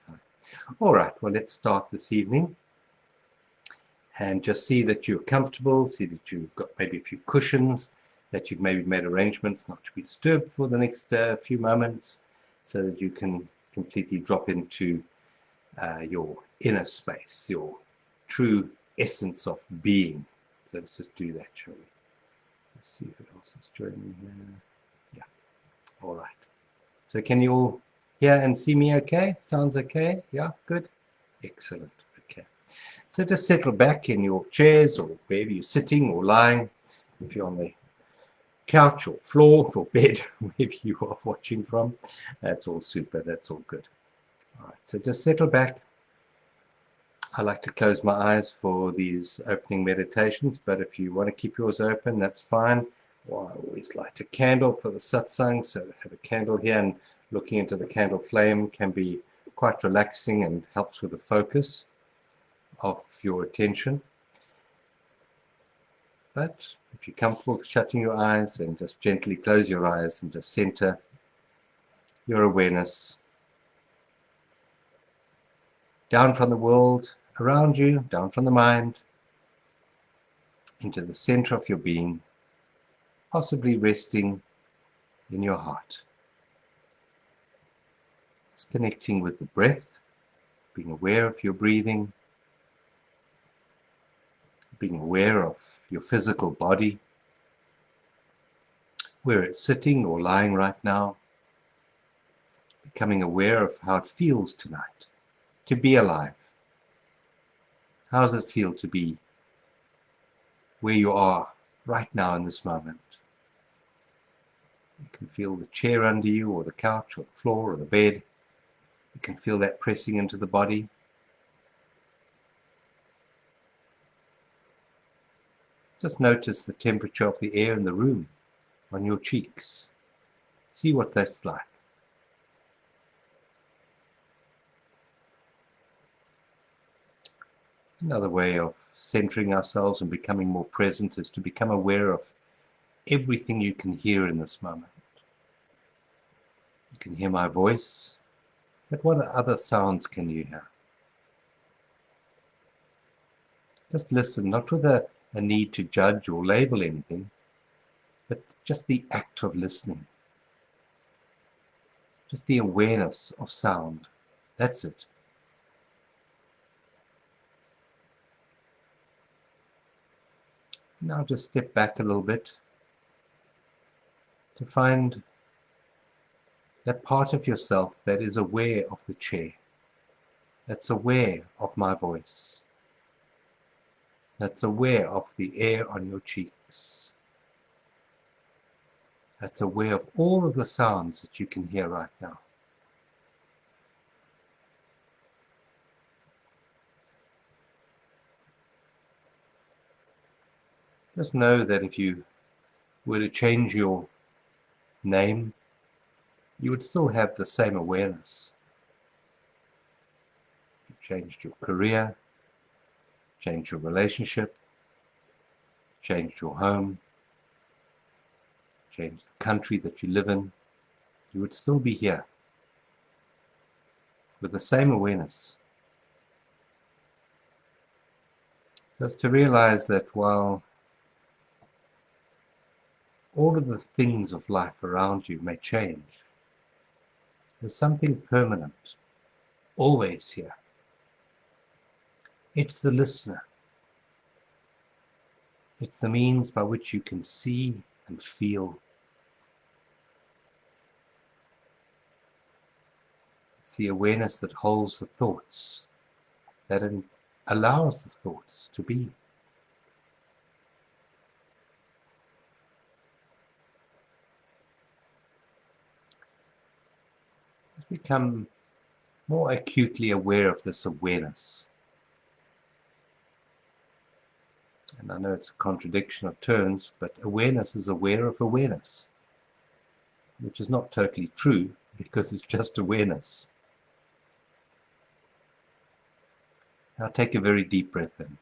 Hi. All right, well, let's start this evening. And just see that you're comfortable, see that you've got maybe a few cushions, that you've maybe made arrangements not to be disturbed for the next few moments, so that you can completely drop into your inner space, your true essence of being. So let's just do that, shall we? Let's see who else is joining here. Yeah, all right. So can you all hear and see me okay? Sounds okay? Yeah, good? Excellent. Okay. So just settle back in your chairs or wherever you're sitting or lying. If you're on the couch or floor or bed, wherever you are watching from, that's all super. That's all good. All right. So just settle back. I like to close my eyes for these opening meditations, but if you want to keep yours open, that's fine. Or I always light a candle for the satsang, so have a candle here, and looking into the candle flame can be quite relaxing and helps with the focus of your attention. But if you're comfortable shutting your eyes, then just gently close your eyes and just center your awareness down from the world around you, down from the mind, into the center of your being, possibly resting in your heart. Just connecting with the breath, being aware of your breathing, being aware of your physical body, where it's sitting or lying right now, becoming aware of how it feels tonight to be alive. How does it feel to be where you are right now in this moment? You can feel the chair under you, or the couch, or the floor, or the bed. You can feel that pressing into the body. Just notice the temperature of the air in the room on your cheeks. See what that's like. Another way of centering ourselves and becoming more present is to become aware of everything you can hear in this moment. You can hear my voice, but what other sounds can you hear? Just listen, not with a need to judge or label anything, but just the act of listening. Just the awareness of sound. That's it. Now just step back a little bit to find that part of yourself that is aware of the chair, that's aware of my voice, that's aware of the air on your cheeks, that's aware of all of the sounds that you can hear right now. Just know that if you were to change your name, you would still have the same awareness. You changed your career, changed your relationship, changed your home, changed the country that you live in, you would still be here with the same awareness. Just to realize that while all of the things of life around you may change, there's something permanent, always here. It's the listener. It's the means by which you can see and feel. It's the awareness that holds the thoughts, that allows the thoughts to be. Become more acutely aware of this awareness. And I know it's a contradiction of terms, but awareness is aware of awareness, which is not totally true because it's just awareness. Now take a very deep breath in.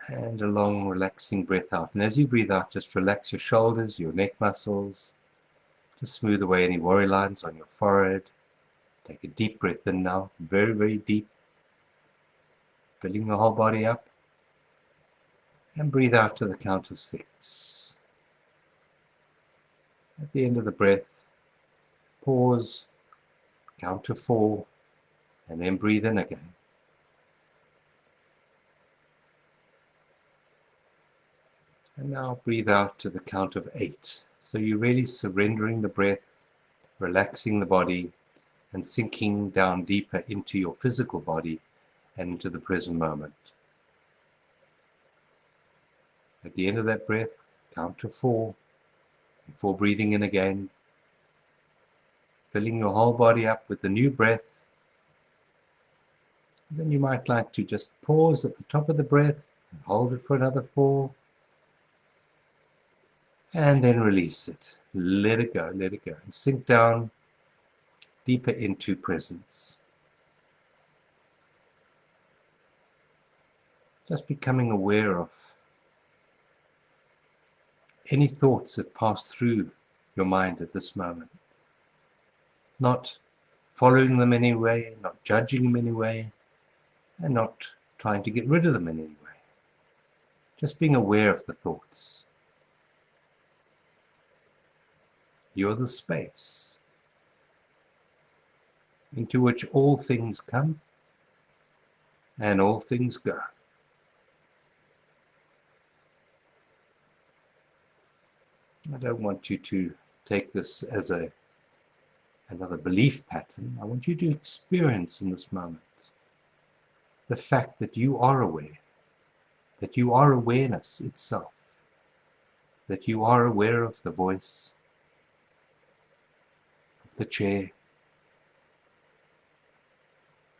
And a long, relaxing breath out. And as you breathe out, just relax your shoulders, your neck muscles, Just smooth away any worry lines on your forehead. Take a deep breath in now, very, very deep, filling the whole body up. And breathe out to the count of 6. At the end of the breath, pause, count to 4, and then breathe in again. And now breathe out to the count of 8. So you're really surrendering the breath, relaxing the body, and sinking down deeper into your physical body and into the present moment. At the end of that breath, count to 4, before breathing in again, filling your whole body up with the new breath. And then you might like to just pause at the top of the breath and hold it for another 4. And then release it. Let it go, let it go. And sink down deeper into presence. Just becoming aware of any thoughts that pass through your mind at this moment. Not following them anyway, not judging them anyway, and not trying to get rid of them in any way. Just being aware of the thoughts. You're the space into which all things come and all things go. I don't want you to take this as another belief pattern. I want you to experience in this moment the fact that you are aware, that you are awareness itself, that you are aware of the voice, of the chair,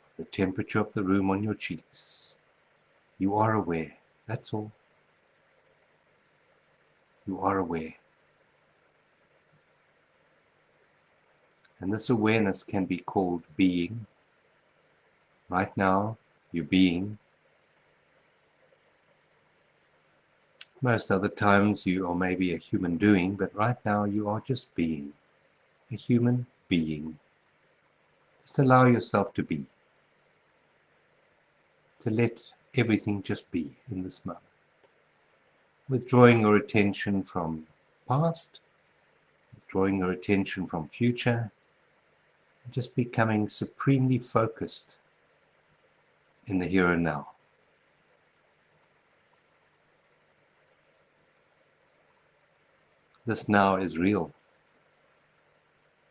of the temperature of the room on your cheeks. You are aware, that's all. You are aware. And this awareness can be called being. Right now, you're being. Most other times you are maybe a human doing, but right now you are just being. A human being. Just allow yourself to be. To let everything just be in this moment. Withdrawing your attention from past, withdrawing your attention from future, just becoming supremely focused in the here and now. This now is real.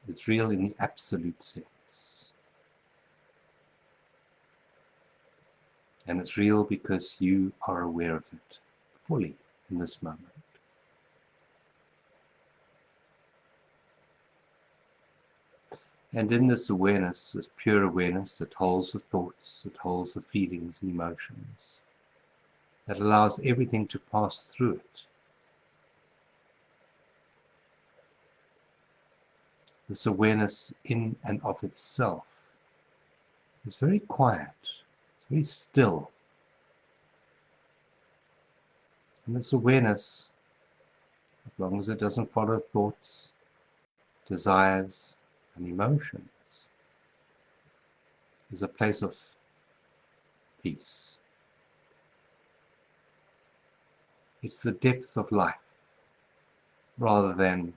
It's real in the absolute sense. And it's real because you are aware of it fully in this moment. And in this awareness, this pure awareness that holds the thoughts, that holds the feelings and emotions, that allows everything to pass through it. This awareness in and of itself is very quiet, it's very still. And this awareness, as long as it doesn't follow thoughts, desires, and emotions, is a place of peace. It's the depth of life rather than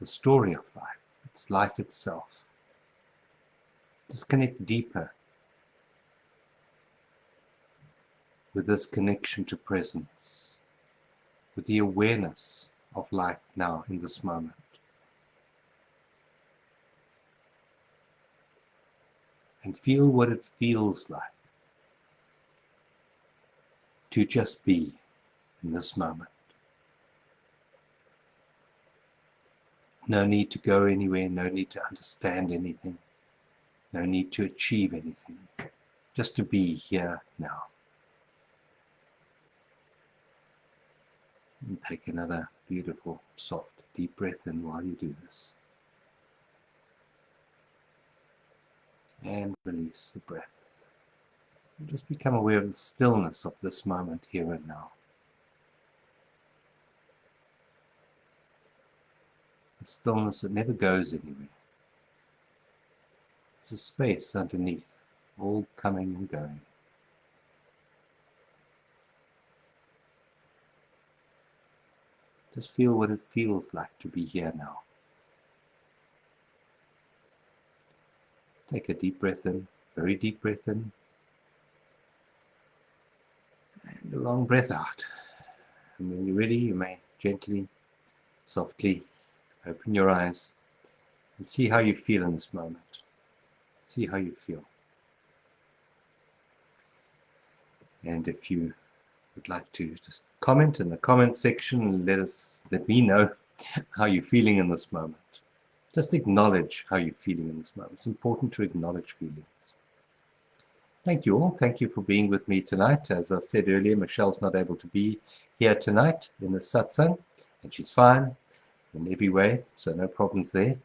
the story of life. It's life itself. Just connect deeper with this connection to presence, with the awareness of life now in this moment. And feel what it feels like to just be in this moment. No need to go anywhere, no need to understand anything, no need to achieve anything, just to be here now. And take another beautiful, soft, deep breath in while you do this. And release the breath. And just become aware of the stillness of this moment here and now. a stillness that never goes anywhere. It's a space underneath, all coming and going. Just feel what it feels like to be here now. Take a deep breath in, very deep breath in, and a long breath out. And when you're ready, you may gently, softly open your eyes and see how you feel in this moment. See how you feel. And if you would like to just comment in the comment section and let me know how you're feeling in this moment. Just acknowledge how you're feeling in this moment. It's important to acknowledge feelings. Thank you all. Thank you for being with me tonight. As I said earlier, Michelle's not able to be here tonight in the satsang, and she's fine in every way, so no problems there.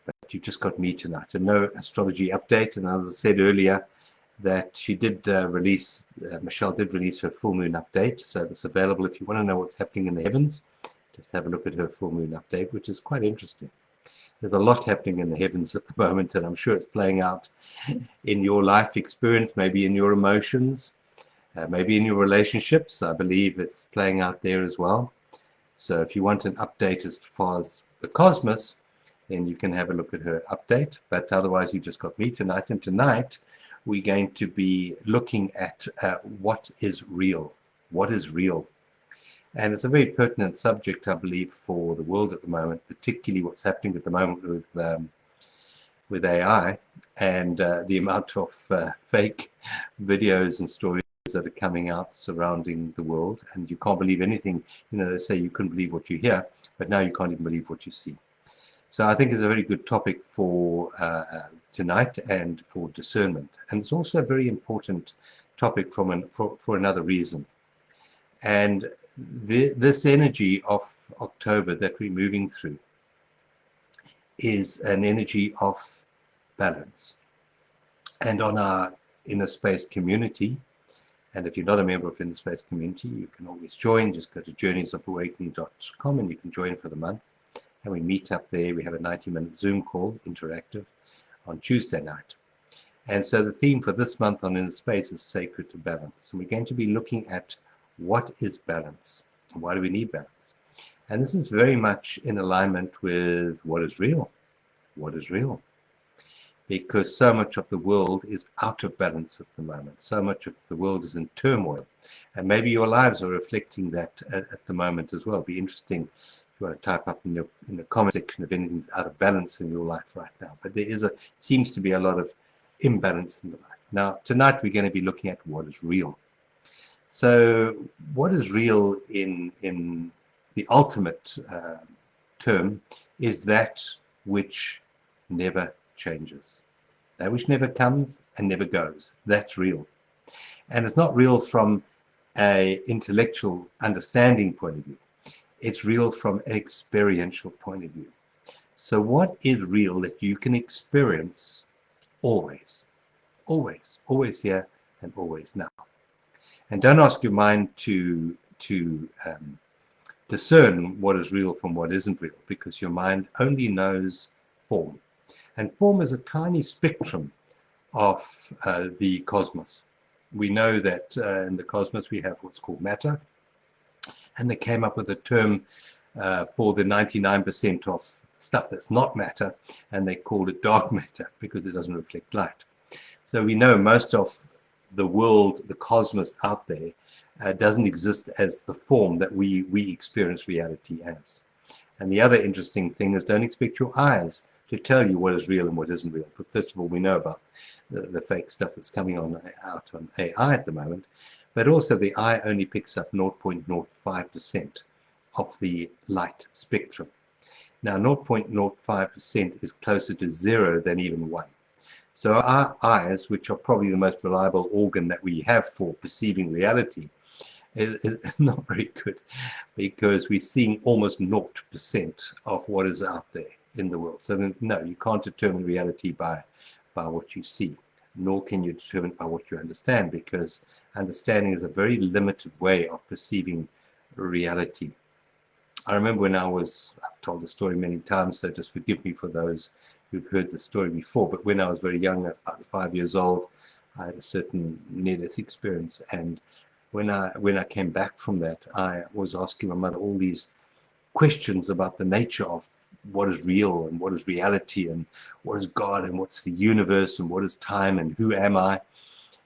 But you just got me tonight, and no astrology update. And as I said earlier, that she did Michelle did release her full moon update, so it's available if you want to know what's happening in the heavens. Just have a look at her full moon update, which is quite interesting. There's a lot happening in the heavens at the moment, and I'm sure it's playing out in your life experience, maybe in your emotions, maybe in your relationships. I believe it's playing out there as well. So if you want an update as far as the cosmos, then you can have a look at her update. But otherwise, you just got me tonight. And tonight, we're going to be looking at what is real. What is real? And it's a very pertinent subject, I believe, for the world at the moment, particularly what's happening at the moment with AI and the amount of fake videos and stories that are coming out surrounding the world. And you can't believe anything. You know, they say you couldn't believe what you hear, but now you can't even believe what you see. So I think it's a very good topic for tonight and for discernment. And it's also a very important topic for another reason. And this energy of October that we're moving through is an energy of balance. And on our inner space community, and if you're not a member of inner space community, you can always join. Just go to journeysofawakening.com and you can join for the month. And we meet up there. We have a 90-minute Zoom call, interactive, on Tuesday night. And so the theme for this month on Inner Space is Sacred to Balance. And we're going to be looking at what is balance and why do we need balance. And this is very much in alignment with what is real. What is real? Because so much of the world is out of balance at the moment. So much of the world is in turmoil. And maybe your lives are reflecting that at the moment as well. It'd be interesting if you want to type up in the comment section if anything's out of balance in your life right now. But there seems to be a lot of imbalance in the life. Now, tonight we're going to be looking at what is real. So what is real in the ultimate term is that which never changes. That which never comes and never goes. That's real. And it's not real from an intellectual understanding point of view. It's real from an experiential point of view. So what is real that you can experience always? Always. Always here and always now. And don't ask your mind to discern what is real from what isn't real, because your mind only knows form. And form is a tiny spectrum of the cosmos. We know that in the cosmos we have what's called matter, and they came up with a term for the 99% of stuff that's not matter, and they called it dark matter because it doesn't reflect light. So we know most of the world, the cosmos out there, doesn't exist as the form that we experience reality as. And the other interesting thing is, don't expect your eyes to tell you what is real and what isn't real. But first of all, we know about the fake stuff that's coming out on AI at the moment, but also the eye only picks up 0.05% of the light spectrum. Now 0.05% is closer to 0 than even 1. So our eyes, which are probably the most reliable organ that we have for perceiving reality, is not very good, because we're seeing almost 0% of what is out there in the world. So then, no, you can't determine reality by what you see, nor can you determine by what you understand, because understanding is a very limited way of perceiving reality. I remember when I've told the story many times, so just forgive me for those who've heard the story before, but when I was very young, about 5 years old, I had a certain near-death experience, and when I came back from that, I was asking my mother all these questions about the nature of what is real and what is reality and what is God and what's the universe and what is time and who am I,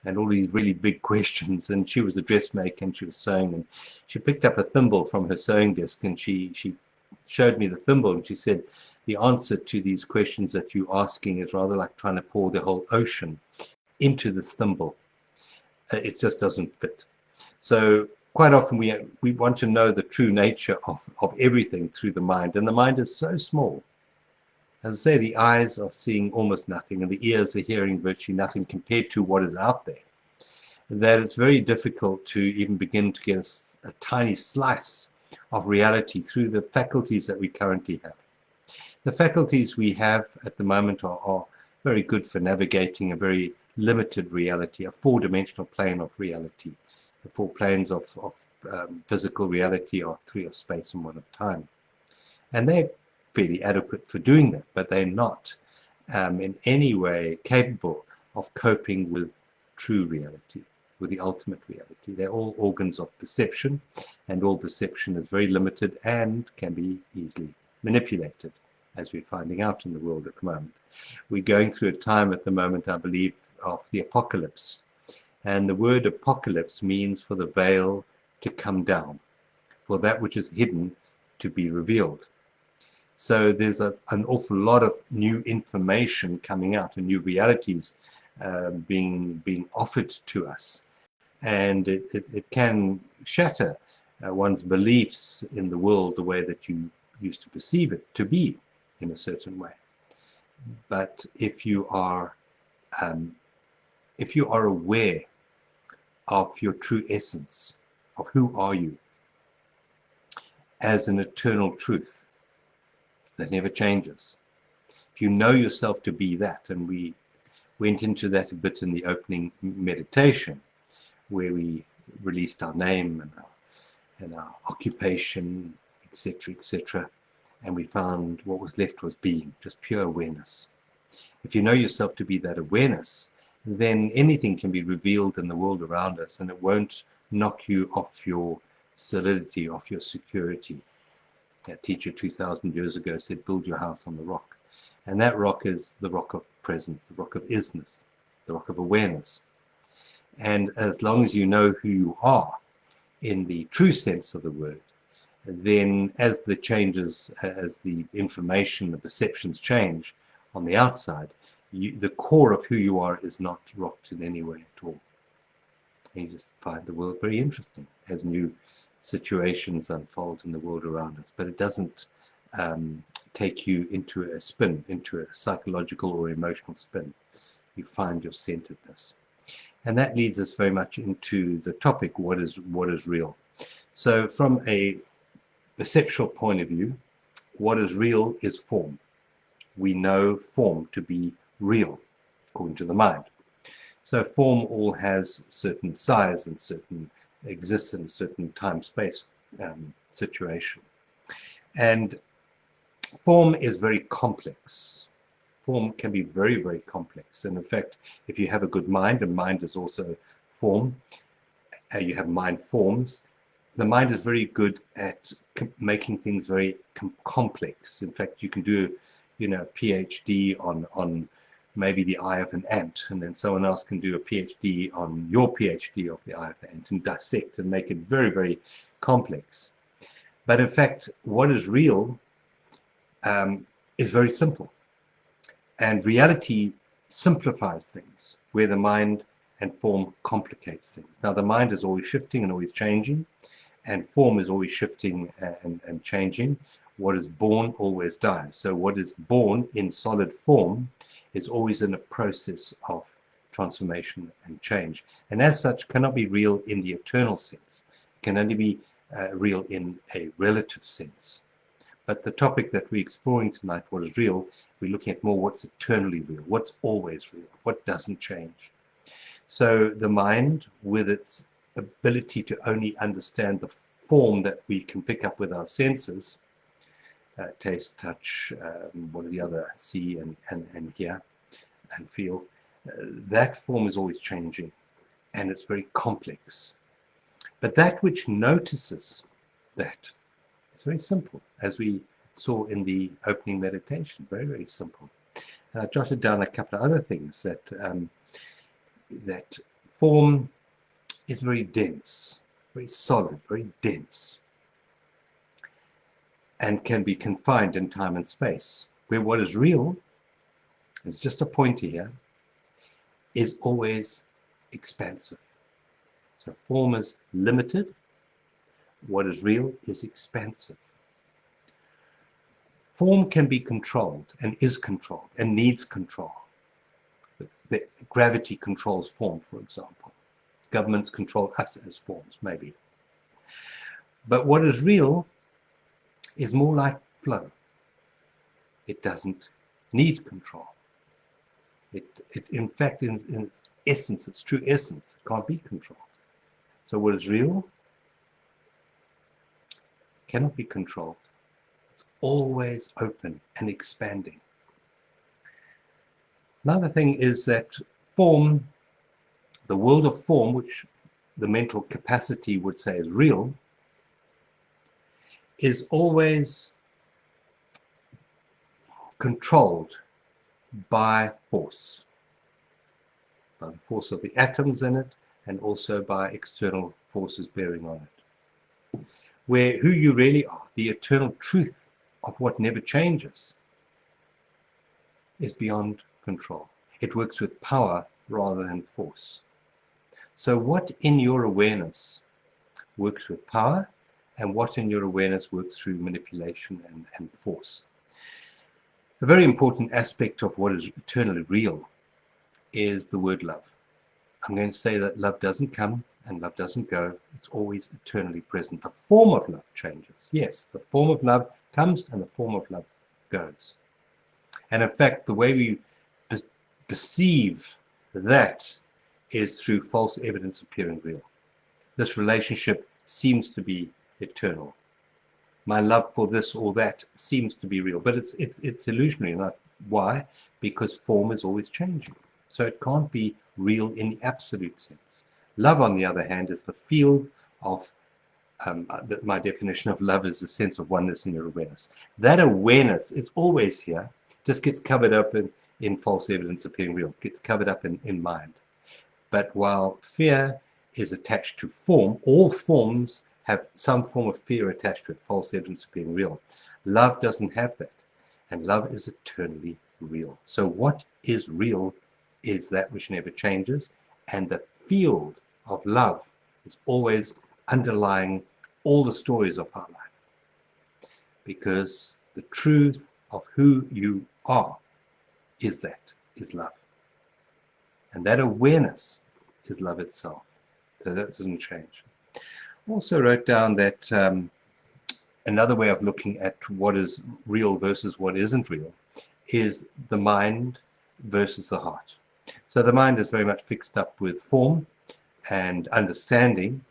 and all these really big questions. And she was a dressmaker and she was sewing, and she picked up a thimble from her sewing desk and she showed me the thimble, and she said, the answer to these questions that you're asking is rather like trying to pour the whole ocean into this thimble. It just doesn't fit. So quite often we want to know the true nature of everything through the mind, and the mind is so small. As I say, the eyes are seeing almost nothing, and the ears are hearing virtually nothing compared to what is out there, that it's very difficult to even begin to get a tiny slice of reality through the faculties that we currently have. The faculties we have at the moment are very good for navigating a very limited reality, a four-dimensional plane of reality. The four planes of physical reality are three of space and one of time. And they're fairly adequate for doing that, but they're not in any way capable of coping with true reality, with the ultimate reality. They're all organs of perception, and all perception is very limited and can be easily manipulated, as we're finding out in the world at the moment. We're going through a time at the moment, I believe, of the apocalypse. And the word apocalypse means for the veil to come down, for that which is hidden to be revealed. So there's an awful lot of new information coming out and new realities being offered to us. And it can shatter one's beliefs in the world the way that you used to perceive it to be in a certain way. But if you are aware of your true essence, of who are you as an eternal truth that never changes, if you know yourself to be that, and we went into that a bit in the opening meditation, where we released our name and our occupation, etc., etc., and we found what was left was being, just pure awareness. If you know yourself to be that awareness, then anything can be revealed in the world around us, and it won't knock you off your solidity, off your security. That teacher 2,000 years ago said, build your house on the rock. And that rock is the rock of presence, the rock of isness, the rock of awareness. And as long as you know who you are in the true sense of the word, then as the changes, as the information, the perceptions change on the outside, the core of who you are is not rocked in any way at all. And you just find the world very interesting as new situations unfold in the world around us. But it doesn't take you into a spin, into a psychological or emotional spin. You find your centeredness. And that leads us very much into the topic, what is real? So from a perceptual point of view, what is real is form. We know form to be real, according to the mind. So form all has certain size and certain exists in a certain time-space situation. And form is very complex. Form can be very, very complex. And in fact, if you have a good mind, and mind is also form, you have mind forms, the mind is very good at making things very complex. In fact, you can do, a PhD on maybe the eye of an ant, and then someone else can do a PhD on your PhD of the eye of the ant and dissect and make it very, very complex. But in fact, what is real is very simple. And reality simplifies things, where the mind and form complicates things. Now, the mind is always shifting and always changing, and form is always shifting and changing. What is born always dies. So what is born in solid form is always in a process of transformation and change. And as such, cannot be real in the eternal sense. It can only be real in a relative sense. But the topic that we're exploring tonight, what is real, we're looking at more what's eternally real, what's always real, what doesn't change. So the mind, with its ability to only understand the form that we can pick up with our senses, taste, touch, what are the other, see and hear and feel, that form is always changing and it's very complex. But that which notices that, it's very simple, as we saw in the opening meditation, very, very simple. And I jotted down a couple of other things, that that form is very dense, very solid, very dense, and can be confined in time and space, where what is real, is just a pointer here, is always expansive. So form is limited, what is real is expansive. Form can be controlled and is controlled and needs control. Gravity controls form, for example. Governments control us as forms, maybe. But what is real is more like flow. It doesn't need control. It in fact, in its essence, its true essence, can't be controlled. So what is real cannot be controlled. It's always open and expanding. Another thing is that form, the world of form, which the mental capacity would say is real, is always controlled by force. By the force of the atoms in it, and also by external forces bearing on it. Where who you really are, the eternal truth of what never changes, is beyond control. It works with power rather than force. So what in your awareness works with power, and what in your awareness works through manipulation and force? A very important aspect of what is eternally real is the word love. I'm going to say that love doesn't come and love doesn't go. It's always eternally present. The form of love changes. Yes, the form of love comes and the form of love goes. And in fact, the way we perceive that is through false evidence appearing real. This relationship seems to be eternal. My love for this or that seems to be real, but it's illusionary. Why? Because form is always changing. So it can't be real in the absolute sense. Love, on the other hand, is the field of, my definition of love is the sense of oneness in your awareness. That awareness is always here, just gets covered up in false evidence appearing real, gets covered up in mind. But while fear is attached to form, all forms have some form of fear attached to it, false evidence of being real. Love doesn't have that, and love is eternally real. So what is real is that which never changes, and the field of love is always underlying all the stories of our life, because the truth of who you are is love, and that awareness is love itself. So that doesn't change. Also wrote down that another way of looking at what is real versus what isn't real is the mind versus the heart. So the mind is very much fixed up with form and understanding,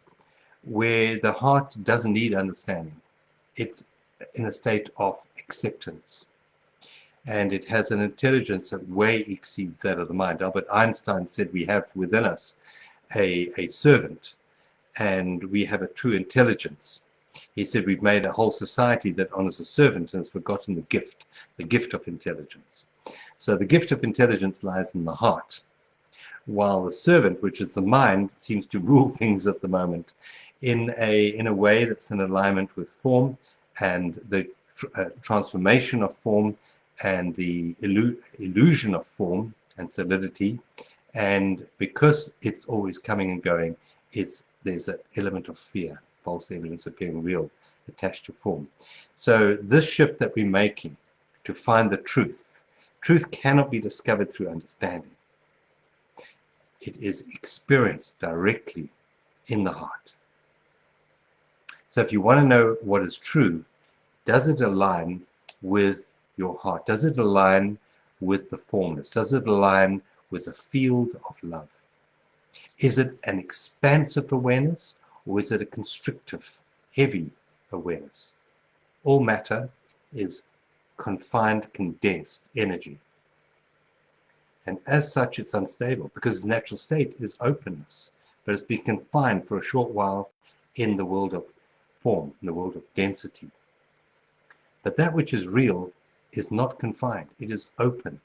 where the heart doesn't need understanding. It's in a state of acceptance, and it has an intelligence that way exceeds that of the mind. Albert Einstein said we have within us a servant, and we have a true intelligence. He said we've made a whole society that honors a servant and has forgotten the gift of intelligence. So the gift of intelligence lies in the heart, while the servant, which is the mind, seems to rule things at the moment in a way that's in alignment with form and the transformation of form and the illusion of form and solidity. And because it's always coming and going, there's an element of fear, false evidence appearing real, attached to form. So this shift that we're making to find the truth cannot be discovered through understanding. It is experienced directly in the heart. So if you want to know what is true, does it align with your heart? Does it align with the formless? Does it align with the field of love? Is it an expansive awareness, or is it a constrictive, heavy awareness. All matter is confined, condensed energy. And as such, it's unstable because its natural state is openness. But it's been confined for a short while in the world of form, in the world of density. But that which is real is not confined, it is open.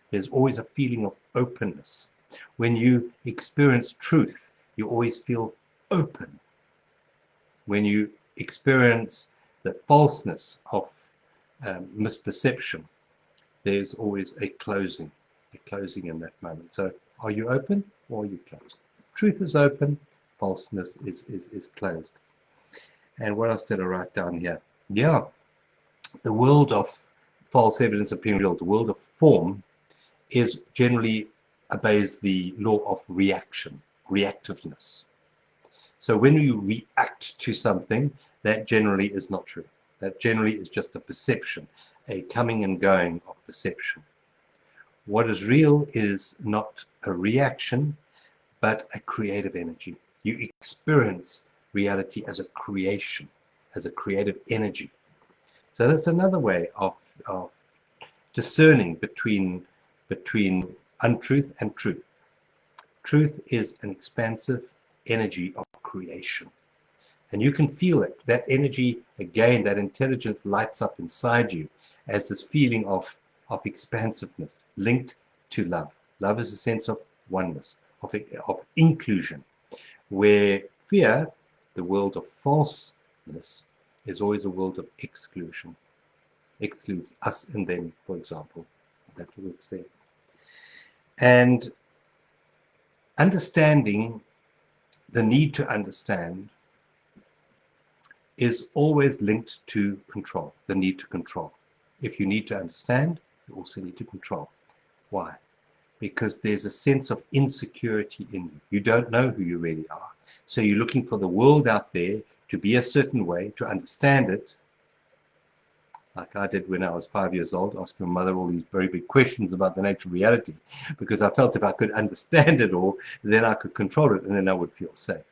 There's always a feeling of openness. When you experience truth, you always feel open. When you experience the falseness of misperception, there's always a closing in that moment. So are you open or are you closed? Truth is open, falseness is closed. And what else did I write down here? Yeah, the world of false evidence appearing real, the world of form, is generally obeys the law of reaction, reactiveness. So when you react to something, that generally is not true. That generally is just a perception, a coming and going of perception. What is real is not a reaction, but a creative energy. You experience reality as a creation, as a creative energy. So that's another way of discerning between untruth and truth. Truth is an expansive energy of creation. And you can feel it. That energy, again, that intelligence lights up inside you as this feeling of expansiveness linked to love. Love is a sense of oneness, of inclusion, where fear, the world of falseness, is always a world of exclusion. Excludes us and them, for example. That works there. And understanding, the need to understand, is always linked to control, the need to control. If you need to understand, you also need to control. Why? Because there's a sense of insecurity in you. You don't know who you really are. So you're looking for the world out there to be a certain way, to understand it, like I did when I was 5 years old, asking my mother all these very big questions about the nature of reality, because I felt if I could understand it all, then I could control it, and then I would feel safe.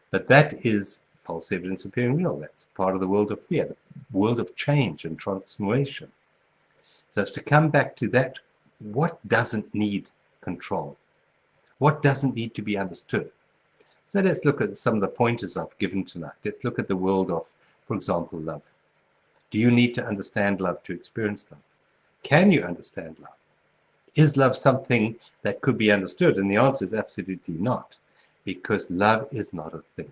But that is false evidence appearing real. That's part of the world of fear, the world of change and transformation. So it's to come back to that, what doesn't need control? What doesn't need to be understood? So let's look at some of the pointers I've given tonight. Let's look at the world of, for example, love. Do you need to understand love to experience love? Can you understand love? Is love something that could be understood? And the answer is absolutely not, because love is not a thing.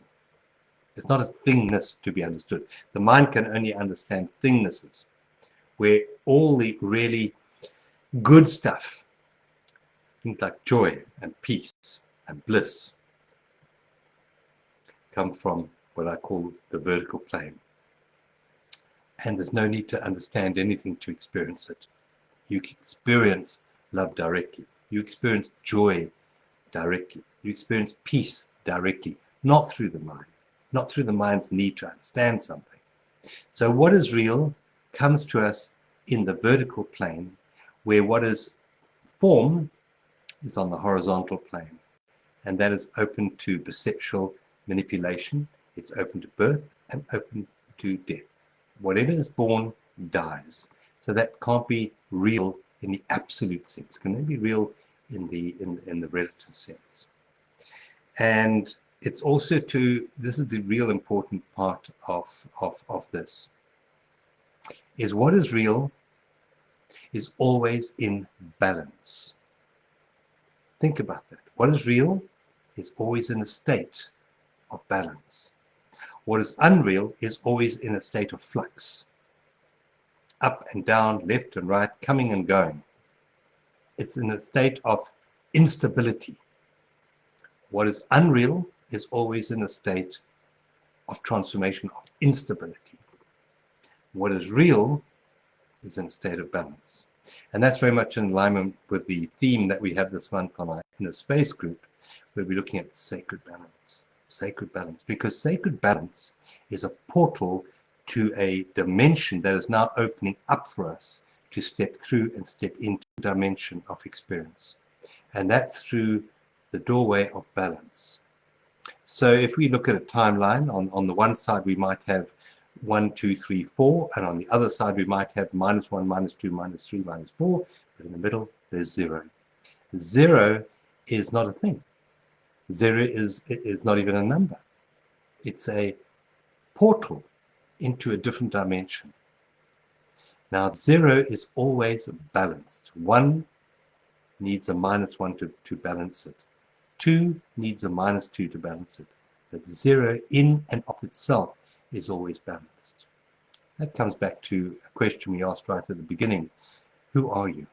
It's not a thingness to be understood. The mind can only understand thingnesses, where all the really good stuff, things like joy and peace and bliss, come from what I call the vertical plane. And there's no need to understand anything to experience it. You experience love directly. You experience joy directly. You experience peace directly, not through the mind, not through the mind's need to understand something. So what is real comes to us in the vertical plane, where what is form is on the horizontal plane. And that is open to perceptual manipulation. It's open to birth and open to death. Whatever is born dies. So that can't be real in the absolute sense. It can only be real in the relative sense. And it's also this is the real important part of this, is what is real is always in balance. Think about that. What is real is always in a state of balance. What is unreal is always in a state of flux. Up and down, left and right, coming and going. It's in a state of instability. What is unreal is always in a state of transformation, of instability. What is real is in a state of balance. And that's very much in alignment with the theme that we have this month on our inner space group, where we're looking at sacred balance. Sacred balance, because sacred balance is a portal to a dimension that is now opening up for us to step through and step into a dimension of experience. And that's through the doorway of balance. So if we look at a timeline, on the one side we might have 1, 2, 3, 4, and on the other side we might have -1, -2, -3, -4, but in the middle there's 0. 0 is not a thing. 0 is not even a number. It's a portal into a different dimension. Now 0 is always balanced. 1 needs a -1 to balance it. 2 needs a -2 to balance it. But 0 in and of itself is always balanced. That comes back to a question we asked right at the beginning. Who are you?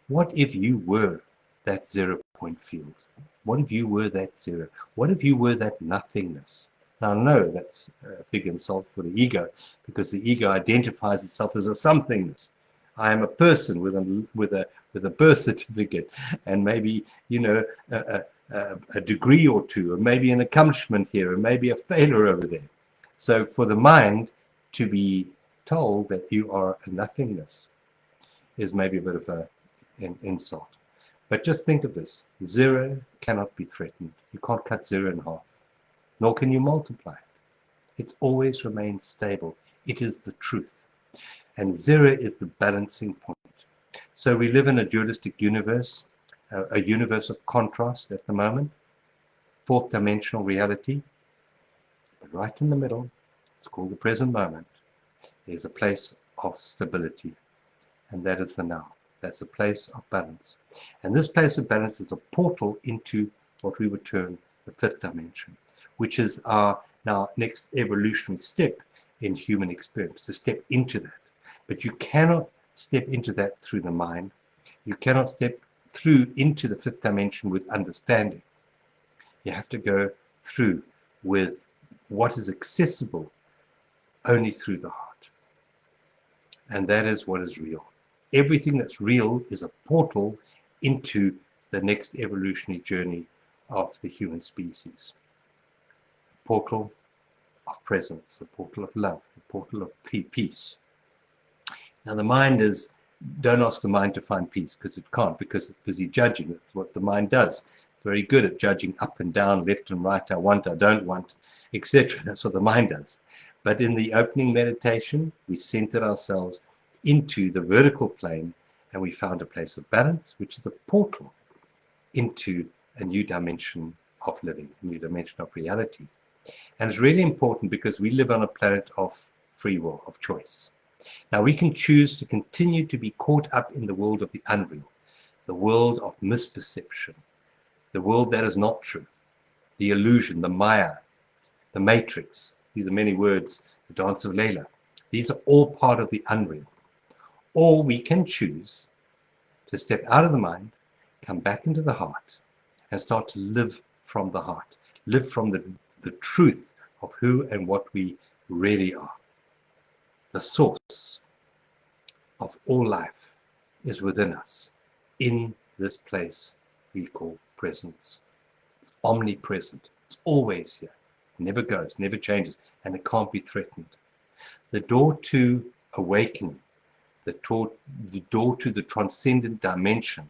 What if you were that 0-point field? What if you were that 0? What if you were that nothingness? Now, no, that's a big insult for the ego, because the ego identifies itself as a somethingness. I am a person with a birth certificate, and maybe a degree or two, or maybe an accomplishment here, or maybe a failure over there. So, for the mind to be told that you are a nothingness is maybe a bit of an insult. But just think of this: 0 cannot be threatened. You can't cut 0 in half, nor can you multiply it. It always remains stable. It is the truth. And 0 is the balancing point. So we live in a dualistic universe, a universe of contrast at the moment, fourth dimensional reality. But right in the middle, it's called the present moment, there's a place of stability. And that is the now. That's a place of balance. And this place of balance is a portal into what we would term the fifth dimension, which is our now next evolutionary step in human experience, to step into that. But you cannot step into that through the mind. You cannot step through into the fifth dimension with understanding. You have to go through with what is accessible only through the heart. And that is what is real. Everything that's real is a portal into the next evolutionary journey of the human species. A portal of presence, a portal of love, a portal of peace. Now the mind is, don't ask the mind to find peace, because it can't, because it's busy judging. That's what the mind does. It's very good at judging up and down, left and right, I want, I don't want, etc. That's what the mind does. But in the opening meditation, we centered ourselves into the vertical plane, and we found a place of balance, which is a portal into a new dimension of living, a new dimension of reality. And it's really important because we live on a planet of free will, of choice. Now we can choose to continue to be caught up in the world of the unreal, the world of misperception, the world that is not true, the illusion, the Maya, the matrix. These are many words, the dance of Layla. These are all part of the unreal. Or we can choose to step out of the mind, come back into the heart, and start to live from the heart, live from the truth of who and what we really are. The source of all life is within us, in this place we call presence. It's omnipresent. It's always here. It never goes, never changes, and it can't be threatened. The door to awakening, the door to the transcendent dimension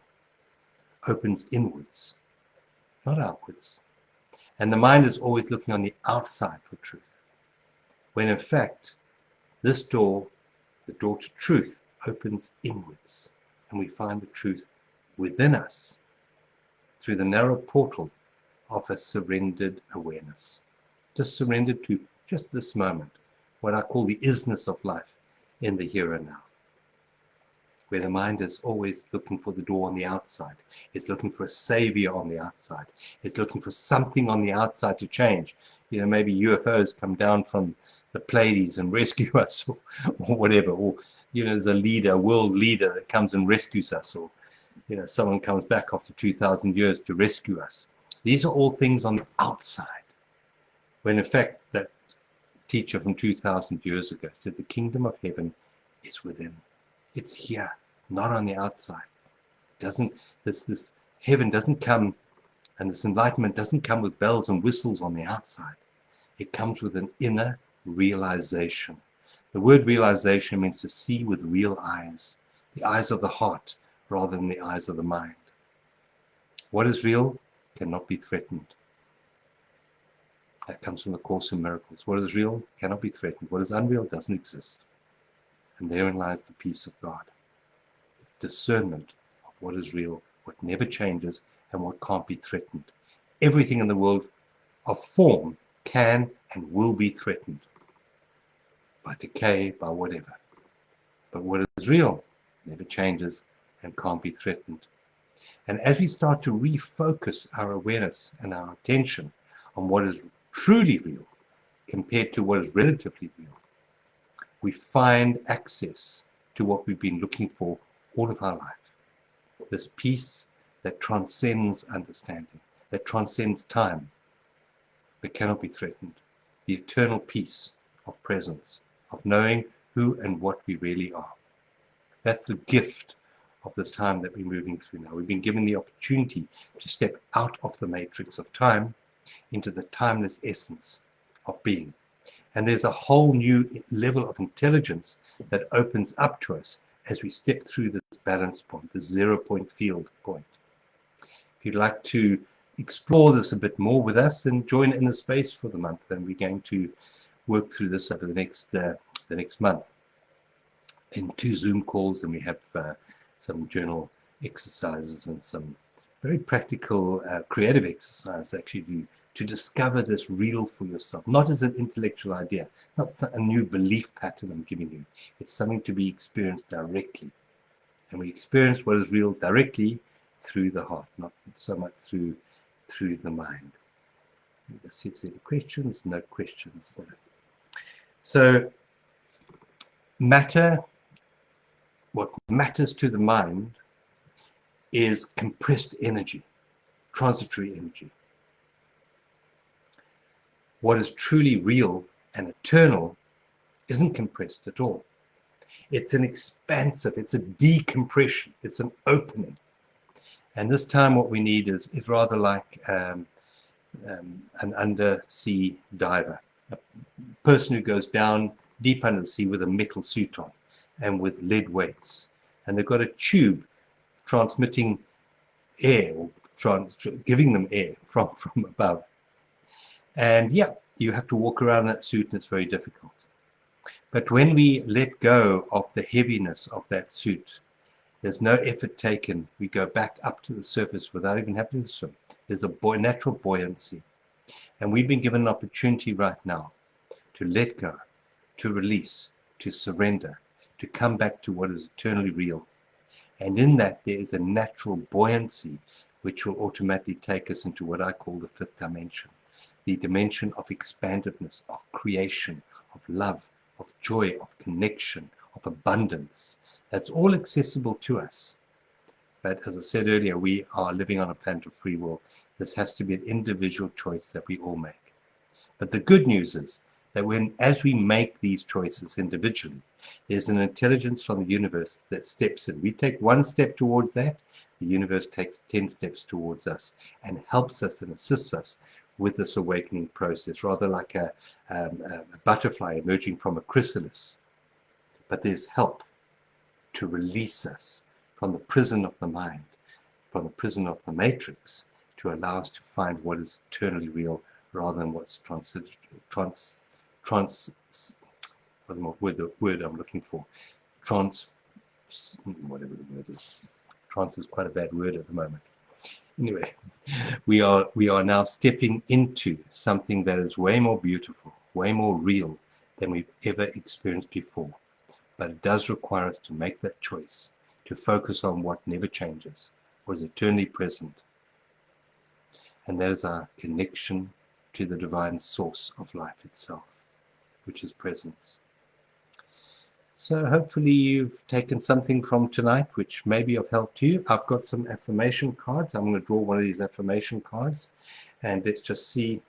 opens inwards, not outwards. And the mind is always looking on the outside for truth, when in fact, this door, the door to truth, opens inwards, and we find the truth within us through the narrow portal of a surrendered awareness. Just surrendered to just this moment, what I call the isness of life in the here and now, where the mind is always looking for the door on the outside. It's looking for a savior on the outside. It's looking for something on the outside to change. Maybe UFOs come down from the Pleiades and rescue us, or whatever. Or, there's a leader, a world leader that comes and rescues us, or, someone comes back after 2,000 years to rescue us. These are all things on the outside, when in fact that teacher from 2,000 years ago said the kingdom of heaven is within. It's here, not on the outside. This heaven doesn't come, and this enlightenment doesn't come with bells and whistles on the outside. It comes with an inner realization. The word realization means to see with real eyes, the eyes of the heart rather than the eyes of the mind. What is real cannot be threatened. That comes from the Course in Miracles. What is real cannot be threatened. What is unreal doesn't exist. And therein lies the peace of God. It's discernment of what is real, what never changes, and what can't be threatened. Everything in the world of form can and will be threatened by decay, by whatever. But what is real never changes and can't be threatened. And as we start to refocus our awareness and our attention on what is truly real compared to what is relatively real, we find access to what we've been looking for all of our life. This peace that transcends understanding, that transcends time, that cannot be threatened. The eternal peace of presence, of knowing who and what we really are. That's the gift of this time that we're moving through now. We've been given the opportunity to step out of the matrix of time into the timeless essence of being. And there's a whole new level of intelligence that opens up to us as we step through this balance point, this 0-point field point. If you'd like to explore this a bit more with us, then join in the space for the month, and we're going to work through this over the next month in 2 Zoom calls, and we have some journal exercises and some very practical creative exercise actually to discover this real for yourself, not as an intellectual idea, not a new belief pattern I'm giving you. It's something to be experienced directly. And we experience what is real directly through the heart, not so much through the mind. Let's see if there's any questions. No questions there. So what matters to the mind is compressed energy, transitory energy. What is truly real and eternal isn't compressed at all. It's an expansive, it's a decompression, it's an opening. And this time what we need is rather like an undersea diver, a person who goes down deep under the sea with a metal suit on and with lead weights. And they've got a tube transmitting air, or giving them air from above. And yeah, you have to walk around that suit, and it's very difficult. But when we let go of the heaviness of that suit, there's no effort taken. We go back up to the surface without even having to swim. There's a natural buoyancy. And we've been given an opportunity right now to let go, to release, to surrender, to come back to what is eternally real. And in that, there is a natural buoyancy which will automatically take us into what I call the 5th dimension. The dimension of expansiveness, of creation, of love, of joy, of connection, of abundance. That's all accessible to us. But as I said earlier, we are living on a planet of free will. This has to be an individual choice that we all make. But the good news is that as we make these choices individually, there's an intelligence from the universe that steps in. We take one step towards that, the universe takes 10 steps towards us and helps us and assists us with this awakening process, rather like a butterfly emerging from a chrysalis. But there's help to release us from the prison of the mind, from the prison of the matrix, to allow us to find what is eternally real rather than what's the word I'm looking for? Whatever the word is. Trance is quite a bad word at the moment. Anyway, we are now stepping into something that is way more beautiful, way more real than we've ever experienced before. But it does require us to make that choice, to focus on what never changes, what is eternally present. And that is our connection to the divine source of life itself, which is presence. So hopefully you've taken something from tonight which may be of help to you. I've got some affirmation cards. I'm going to draw one of these affirmation cards, and let's just see.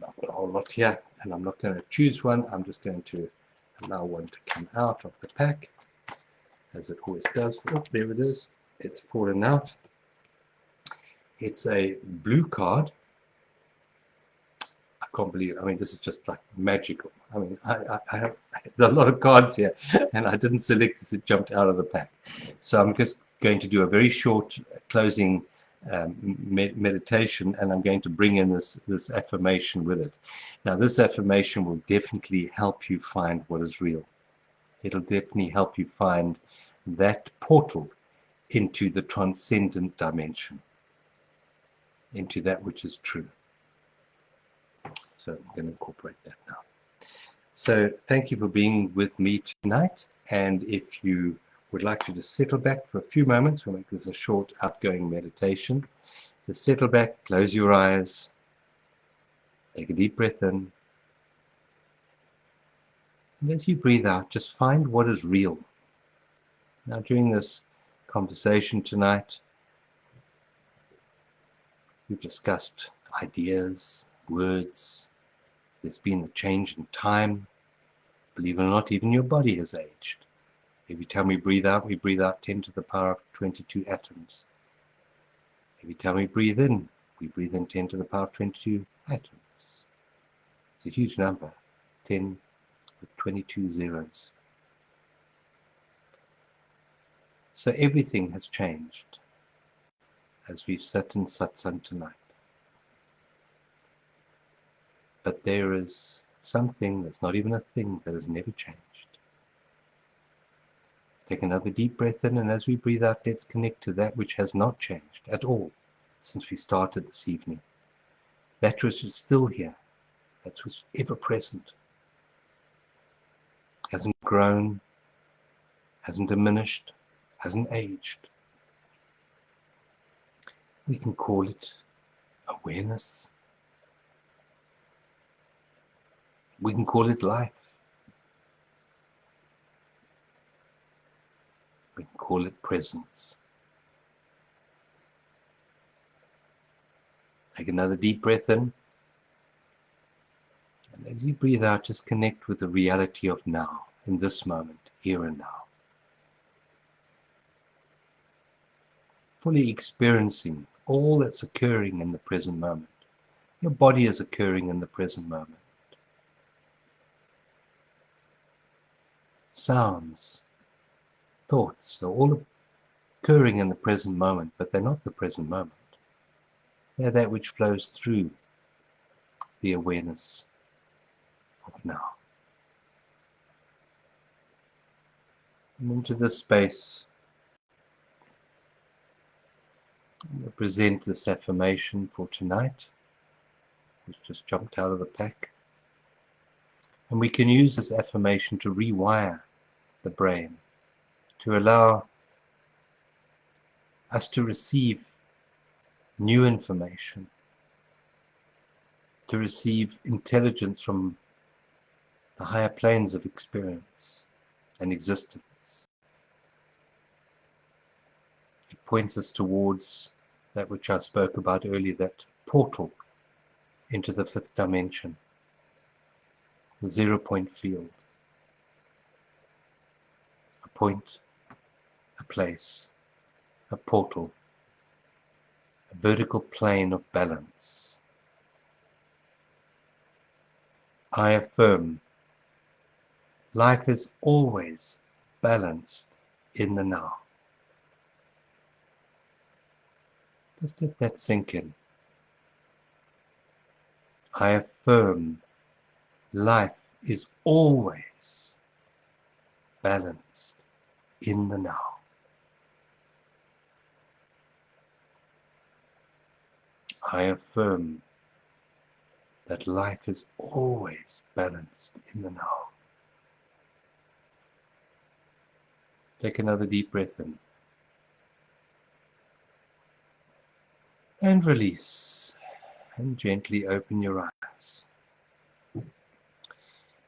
I've got a whole lot here, and I'm not going to choose one. I'm just going to allow one to come out of the pack, as it always does. Oh, there it is. It's fallen out. It's a blue card. I can't believe it. I mean, this is just like magical. I mean, I have there's a lot of cards here, and I didn't select as it jumped out of the pack. So I'm just going to do a very short closing meditation, and I'm going to bring in this affirmation with it. Now, this affirmation will definitely help you find what is real. It'll definitely help you find that portal into the transcendent dimension, into that which is true. So I'm going to incorporate that now. So thank you for being with me tonight. And if you would like to just settle back for a few moments, we'll make this a short outgoing meditation. Just settle back, close your eyes, take a deep breath in. And as you breathe out, just find what is real. Now, during this conversation tonight, we've discussed ideas, words. There's been a change in time. Believe it or not, even your body has aged. Every time we breathe out 10 to the power of 22 atoms. Every time we breathe in 10 to the power of 22 atoms. It's a huge number, 10 with 22 zeros. So everything has changed as we've sat in Satsang tonight. But there is something that's not even a thing that has never changed. Let's take another deep breath in, and as we breathe out, let's connect to that which has not changed at all since we started this evening. That which is still here, that which is ever present, hasn't grown, hasn't diminished, hasn't aged. We can call it awareness. We can call it life. We can call it presence. Take another deep breath in. And as you breathe out, just connect with the reality of now, in this moment, here and now. Fully experiencing all that's occurring in the present moment. Your body is occurring in the present moment. Sounds, thoughts are all occurring in the present moment, but they're not the present moment. They're that which flows through the awareness of now. And into this space, I'm going to present this affirmation for tonight, which just jumped out of the pack. And we can use this affirmation to rewire the brain, to allow us to receive new information, to receive intelligence from the higher planes of experience and existence. It points us towards that which I spoke about earlier, that portal into the fifth dimension, the 0-point field, a point, a place, a portal, a vertical plane of balance. I affirm life is always balanced in the now. Just let that sink in. I affirm life is always balanced in the now. I affirm that life is always balanced in the now. Take another deep breath in. And release. And gently open your eyes.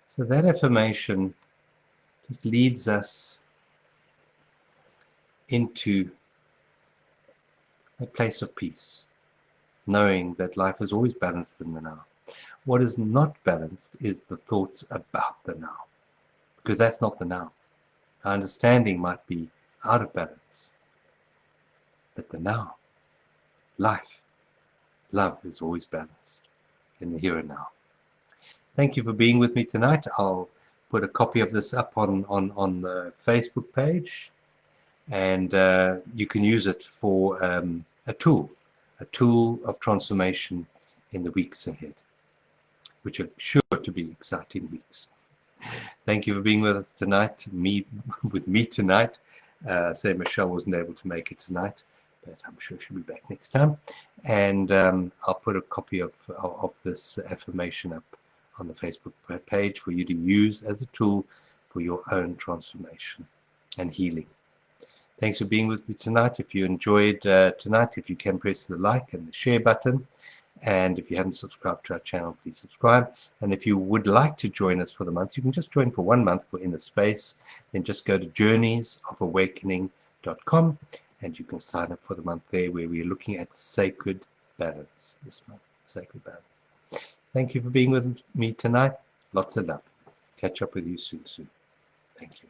So that affirmation just leads us into a place of peace, knowing that life is always balanced in the now. What is not balanced is the thoughts about the now, because that's not the now. Our understanding might be out of balance, but the now, life, love is always balanced in the here and now. Thank you for being with me tonight. I'll put a copy of this up on the Facebook page, and you can use it for a tool a tool of transformation in the weeks ahead, which are sure to be exciting weeks. Thank you for being with us tonight, with me tonight. Say Michelle wasn't able to make it tonight, but I'm sure she'll be back next time. And I'll put a copy of this affirmation up on the Facebook page for you to use as a tool for your own transformation and healing. Thanks for being with me tonight. If you enjoyed tonight, if you can press the like and the share button. And if you haven't subscribed to our channel, please subscribe. And if you would like to join us for the month, you can just join for 1 month for Inner Space. Then just go to journeysofawakening.com and you can sign up for the month there, where we're looking at sacred balance this month. Sacred balance. Thank you for being with me tonight. Lots of love. Catch up with you soon. Thank you.